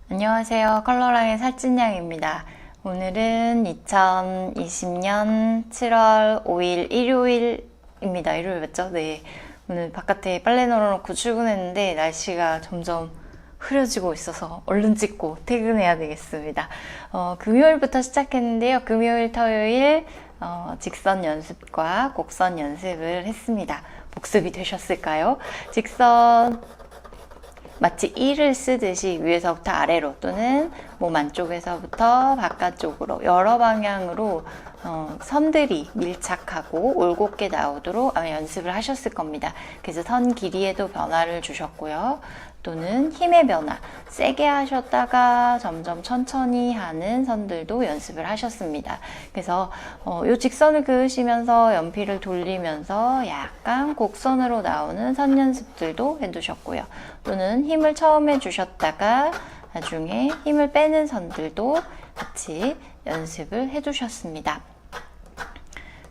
안녕하세요. 컬러라인 살찐양입니다. 오늘은 2020년 7월 5일 일요일입니다. 일요일 맞죠? 네. 오늘 바깥에 빨래 널어놓고 출근했는데 날씨가 점점 흐려지고 있어서 얼른 찍고 퇴근해야 되겠습니다. 금요일부터 시작했는데요. 금요일, 토요일 직선 연습과 곡선 연습을 했습니다. 복습이 되셨을까요? 직선 마치 일을 쓰듯이 위에서부터 아래로 또는 몸 안쪽에서부터 바깥쪽으로 여러 방향으로 선들이 밀착하고 올곧게 나오도록 아마 연습을 하셨을 겁니다. 그래서 선 길이에도 변화를 주셨고요. 또는 힘의 변화, 세게 하셨다가 점점 천천히 하는 선들도 연습을 하셨습니다. 그래서 이 직선을 그으시면서 연필을 돌리면서 약간 곡선으로 나오는 선 연습들도 해두셨고요. 또는 힘을 처음에 주셨다가 나중에 힘을 빼는 선들도 같이 연습을 해두셨습니다.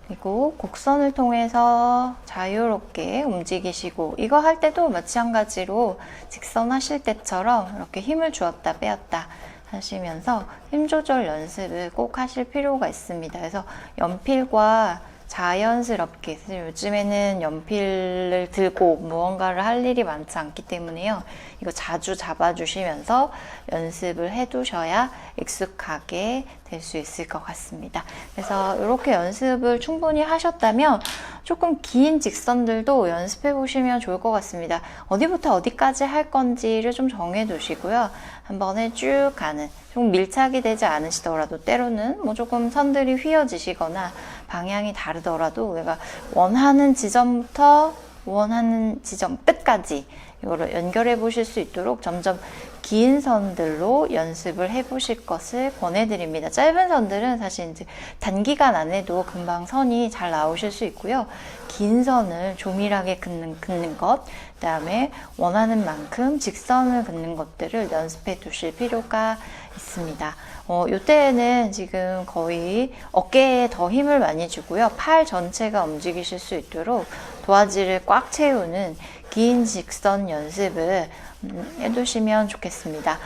그리고 곡선을 통해서 자유롭게 움직이시고 이거 할 때도 마찬가지로 직선 하실 때처럼 이렇게 힘을 주었다 빼었다 하시면서 힘 조절 연습을 꼭 하실 필요가 있습니다. 그래서 연필과 자연스럽게, 요즘에는 연필을 들고 무언가를 할 일이 많지 않기 때문에요. 이거 자주 잡아주시면서 연습을 해두셔야 익숙하게 될 수 있을 것 같습니다. 그래서 이렇게 연습을 충분히 하셨다면 조금 긴 직선들도 연습해 보시면 좋을 것 같습니다. 어디부터 어디까지 할 건지를 좀 정해 두시고요. 한 번에 쭉 가는, 좀 밀착이 되지 않으시더라도 때로는 뭐 조금 선들이 휘어지시거나 방향이 다르더라도 내가 원하는 지점부터 원하는 지점 끝까지 이거를 연결해 보실 수 있도록 점점 긴 선들로 연습을 해 보실 것을 권해드립니다. 짧은 선들은 사실 이제 단기간 안에도 금방 선이 잘 나오실 수 있고요. 긴 선을 조밀하게 긋는 것, 그 다음에 원하는 만큼 직선을 긋는 것들을 연습해 두실 필요가 있습니다. 이때에는 지금 거의 어깨에 더 힘을 많이 주고요. 팔 전체가 움직이실 수 있도록 도화지를 꽉 채우는 긴 직선 연습을 해두시면 좋겠습니다.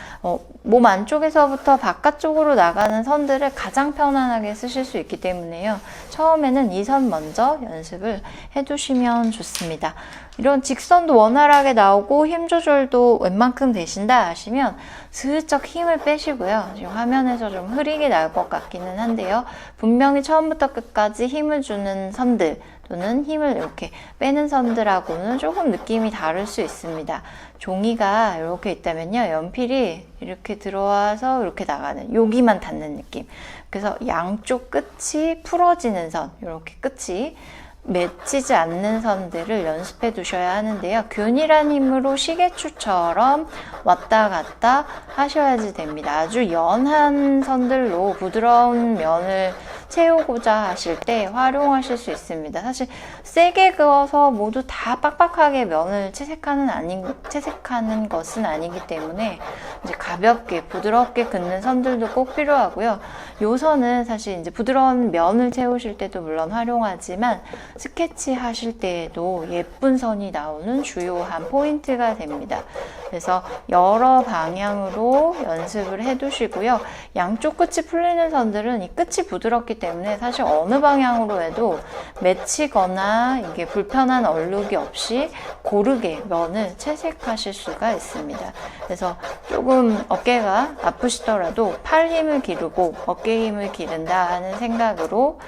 몸 안쪽에서부터 바깥쪽으로 나가는 선들을 가장 편안하게 쓰실 수 있기 때문에요. 처음에는 이 선 먼저 연습을 해두시면 좋습니다. 이런 직선도 원활하게 나오고 힘 조절도 웬만큼 되신다 하시면 슬쩍 힘을 빼시고요. 지금 화면에서 좀 흐리게 나올 것 같기는 한데요. 분명히 처음부터 끝까지 힘을 주는 선들 또는 힘을 이렇게 빼는 선들하고는 조금 느낌이 다를 수 있습니다. 종이가 이렇게 있다면요. 연필이 이렇게 들어와서 이렇게 나가는, 여기만 닿는 느낌. 그래서 양쪽 끝이 풀어지는 선, 이렇게 끝이 맺히지 않는 선들을 연습해 두셔야 하는데요. 균일한 힘으로 시계추처럼 왔다 갔다 하셔야지 됩니다. 아주 연한 선들로 부드러운 면을 채우고자 하실 때 활용하실 수 있습니다. 사실 세게 그어서 모두 다 빡빡하게 면을 채색하는 것은 아니기 때문에 이제 가볍게 부드럽게 긋는 선들도 꼭 필요하고요. 요 선은 사실 이제 부드러운 면을 채우실 때도 물론 활용하지만 스케치 하실 때에도 예쁜 선이 나오는 주요한 포인트가 됩니다. 그래서 여러 방향으로 연습을 해두시고요. 양쪽 끝이 풀리는 선들은 이 끝이 부드럽기 때문에 사실 어느 방향으로 해도 맺히거나 이게 불편한 얼룩이 없이 고르게 면을 채색하실 수가 있습니다. 그래서 조금 어깨가 아프시더라도 팔 힘을 기르고 어깨 힘을 기른다 하는 생각으로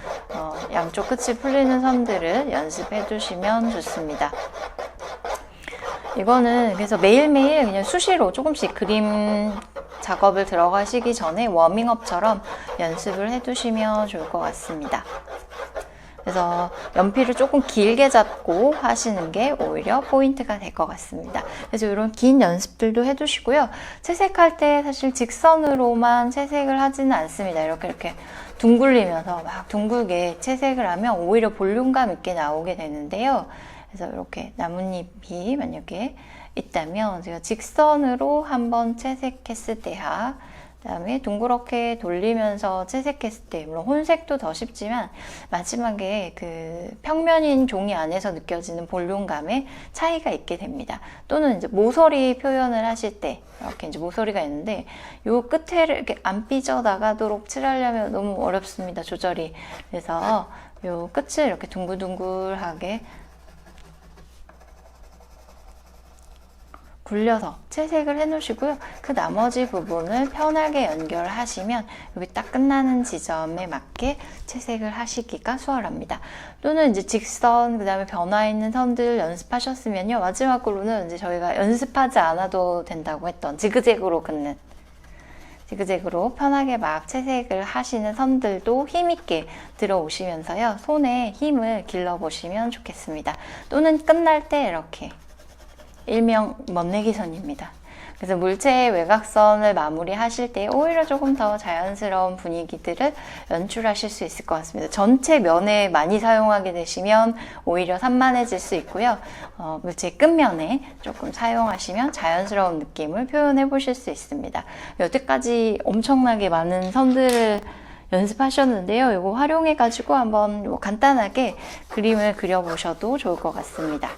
양쪽 끝이 풀리는 선들을 연습해 두시면 좋습니다. 이거는 그래서 매일매일 그냥 수시로 조금씩 그림 작업을 들어가시기 전에 워밍업처럼 연습을 해두시면 좋을 것 같습니다. 그래서 연필을 조금 길게 잡고 하시는 게 오히려 포인트가 될 것 같습니다. 그래서 이런 긴 연습들도 해두시고요. 채색할 때 사실 직선으로만 채색을 하지는 않습니다. 이렇게 둥글리면서 막 둥글게 채색을 하면 오히려 볼륨감 있게 나오게 되는데요. 그래서 이렇게 나뭇잎이 만약에 있다면 제가 직선으로 한번 채색했을 때야 그다음에 둥그렇게 돌리면서 채색했을 때, 물론 혼색도 더 쉽지만 마지막에 그 평면인 종이 안에서 느껴지는 볼륨감에 차이가 있게 됩니다. 또는 이제 모서리 표현을 하실 때 이렇게 이제 모서리가 있는데 요 끝에를 이렇게 안 삐져 나가도록 칠하려면 너무 어렵습니다, 조절이. 그래서 요 끝을 이렇게 둥글둥글하게 굴려서 채색을 해 놓으시고요. 그 나머지 부분을 편하게 연결하시면 여기 딱 끝나는 지점에 맞게 채색을 하시기가 수월합니다. 또는 이제 직선, 그 다음에 변화 있는 선들 연습하셨으면요. 마지막으로는 이제 저희가 연습하지 않아도 된다고 했던 지그재그로 긋는, 지그재그로 편하게 막 채색을 하시는 선들도 힘있게 들어오시면서요. 손에 힘을 길러보시면 좋겠습니다. 또는 끝날 때 이렇게 일명 멋내기선입니다. 그래서 물체의 외곽선을 마무리 하실 때 오히려 조금 더 자연스러운 분위기들을 연출하실 수 있을 것 같습니다. 전체 면에 많이 사용하게 되시면 오히려 산만해질 수 있고요. 물체 끝면에 조금 사용하시면 자연스러운 느낌을 표현해 보실 수 있습니다. 여태까지 엄청나게 많은 선들을 연습하셨는데요. 이거 활용해 가지고 한번 간단하게 그림을 그려보셔도 좋을 것 같습니다.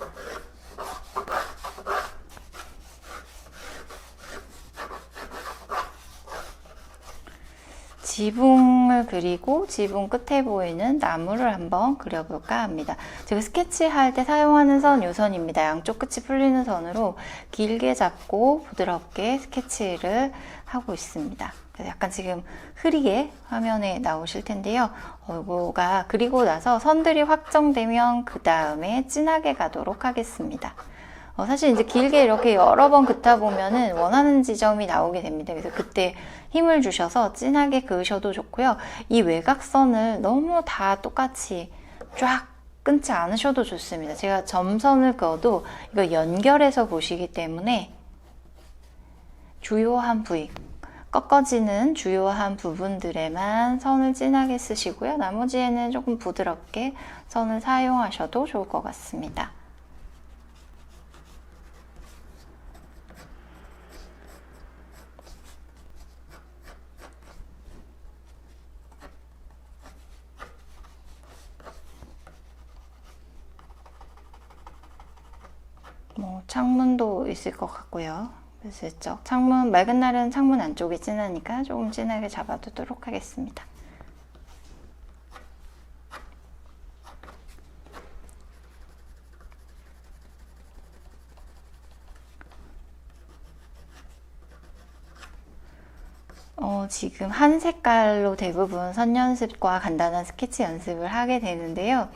지붕을 그리고 지붕 끝에 보이는 나무를 한번 그려볼까 합니다. 제가 스케치할 때 사용하는 선 요 선입니다. 양쪽 끝이 풀리는 선으로 길게 잡고 부드럽게 스케치를 하고 있습니다. 그래서 약간 지금 흐리게 화면에 나오실 텐데요. 이거가 그리고 나서 선들이 확정되면 그 다음에 진하게 가도록 하겠습니다. 사실 이제 길게 이렇게 여러 번 긋다 보면은 원하는 지점이 나오게 됩니다. 그래서 그때 힘을 주셔서 진하게 그으셔도 좋고요. 이 외곽선을 너무 다 똑같이 쫙 끊지 않으셔도 좋습니다. 제가 점선을 그어도 이거 연결해서 보시기 때문에 주요한 부위, 꺾어지는 주요한 부분들에만 선을 진하게 쓰시고요. 나머지에는 조금 부드럽게 선을 사용하셔도 좋을 것 같습니다. 창문도 있을 것 같고요. 슬쩍 창문, 맑은 날은 창문 안쪽이 진하니까 조금 진하게 잡아두도록 하겠습니다. 지금 한 색깔로 대부분 선 연습과 간단한 스케치 연습을 하게 되는데요.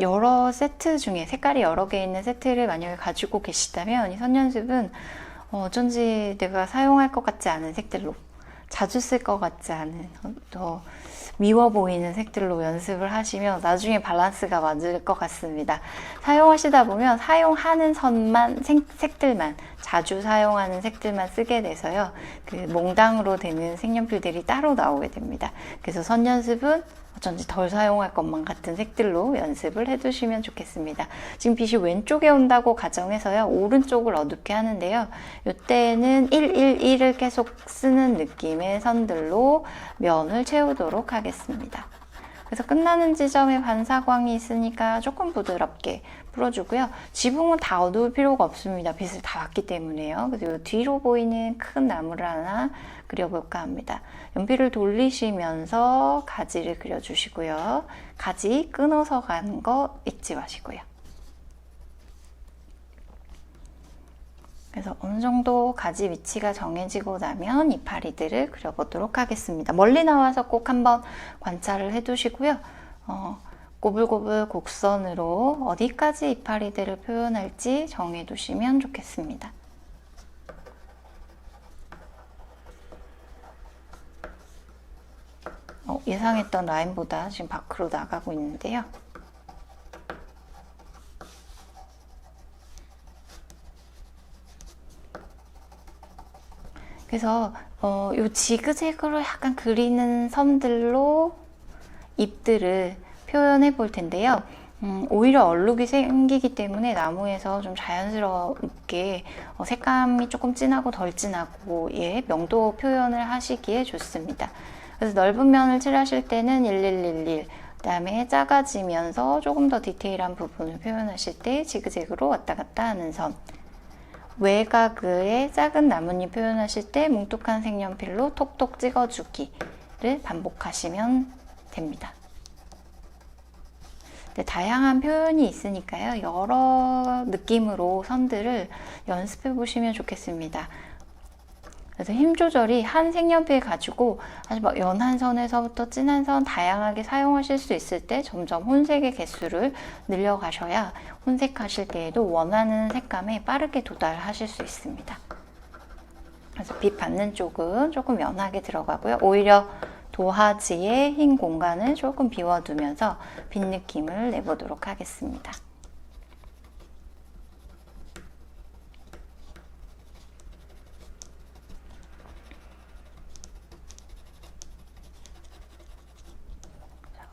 여러 세트 중에 색깔이 여러 개 있는 세트를 만약에 가지고 계시다면 이 선 연습은 어쩐지 내가 사용할 것 같지 않은 색들로, 자주 쓸 것 같지 않은 더 미워 보이는 색들로 연습을 하시면 나중에 밸런스가 맞을 것 같습니다. 사용하시다 보면 사용하는 선만, 색들만, 자주 사용하는 색들만 쓰게 돼서요. 그 몽땅으로 되는 색연필들이 따로 나오게 됩니다. 그래서 선 연습은 어쩐지 덜 사용할 것만 같은 색들로 연습을 해두시면 좋겠습니다. 지금 빛이 왼쪽에 온다고 가정해서요. 오른쪽을 어둡게 하는데요. 이때는 111을 계속 쓰는 느낌의 선들로 면을 채우도록 하겠습니다. 그래서 끝나는 지점에 반사광이 있으니까 조금 부드럽게 풀어주고요. 지붕은 다 어두울 필요가 없습니다. 빛을 다 받기 때문에요. 그래서 뒤로 보이는 큰 나무를 하나 그려볼까 합니다. 연필을 돌리시면서 가지를 그려주시고요. 가지 끊어서 가는 거 잊지 마시고요. 그래서 어느 정도 가지 위치가 정해지고 나면 이파리들을 그려보도록 하겠습니다. 멀리 나와서 꼭 한번 관찰을 해두시고요. 꼬불꼬불 곡선으로 어디까지 이파리들을 표현할지 정해두시면 좋겠습니다. 예상했던 라인보다 지금 밖으로 나가고 있는데요. 그래서 요 지그재그로 약간 그리는 선들로 잎들을 표현해 볼 텐데요. 오히려 얼룩이 생기기 때문에 나무에서 좀 자연스럽게 색감이 조금 진하고 덜 진하고 명도 표현을 하시기에 좋습니다. 그래서 넓은 면을 칠하실 때는 1111, 그 다음에 작아지면서 조금 더 디테일한 부분을 표현하실 때 지그재그로 왔다 갔다 하는 선, 외곽의 작은 나뭇잎 표현하실 때 뭉툭한 색연필로 톡톡 찍어주기를 반복하시면 됩니다. 네, 다양한 표현이 있으니까요. 여러 느낌으로 선들을 연습해 보시면 좋겠습니다. 그래서 힘 조절이 한 색연필 가지고 아주 막 연한 선에서부터 진한 선 다양하게 사용하실 수 있을 때 점점 혼색의 개수를 늘려가셔야 혼색하실 때에도 원하는 색감에 빠르게 도달하실 수 있습니다. 그래서 빛 받는 쪽은 조금 연하게 들어가고요. 오히려 도화지의 흰 공간을 조금 비워두면서 빛 느낌을 내보도록 하겠습니다.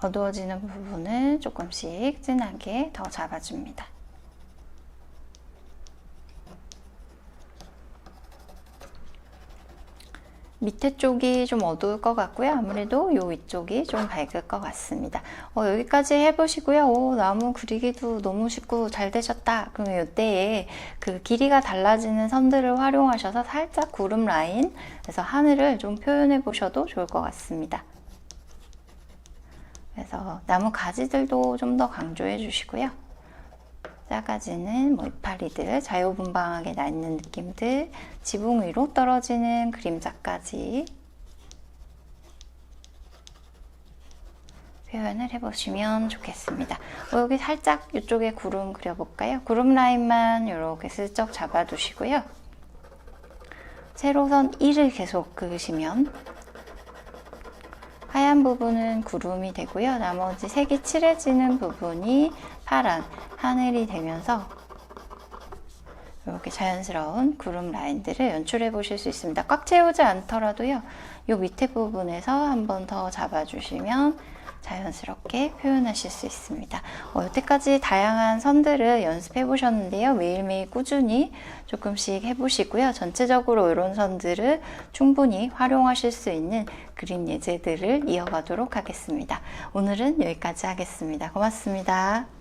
어두워지는 부분을 조금씩 진하게 더 잡아줍니다. 밑에 쪽이 좀 어두울 것 같고요. 아무래도 요 위쪽이 좀 밝을 것 같습니다. 여기까지 해보시고요. 나무 그리기도 너무 쉽고 잘 되셨다. 그러면 이때에 그 길이가 달라지는 선들을 활용하셔서 살짝 구름 라인, 그래서 하늘을 좀 표현해 보셔도 좋을 것 같습니다. 그래서 나무 가지들도 좀 더 강조해 주시고요. 작아지는 이파리들, 자유분방하게 낳는 느낌들, 지붕 위로 떨어지는 그림자까지 표현을 해보시면 좋겠습니다. 여기 살짝 이쪽에 구름 그려볼까요? 구름 라인만 이렇게 슬쩍 잡아두시고요. 세로선 1을 계속 그으시면 하얀 부분은 구름이 되고요. 나머지 색이 칠해지는 부분이 파란 하늘이 되면서 이렇게 자연스러운 구름 라인들을 연출해 보실 수 있습니다. 꽉 채우지 않더라도요. 이 밑에 부분에서 한 번 더 잡아주시면 자연스럽게 표현하실 수 있습니다. 여태까지 다양한 선들을 연습해 보셨는데요. 매일매일 꾸준히 조금씩 해보시고요. 전체적으로 이런 선들을 충분히 활용하실 수 있는 그림 예제들을 이어가도록 하겠습니다. 오늘은 여기까지 하겠습니다. 고맙습니다.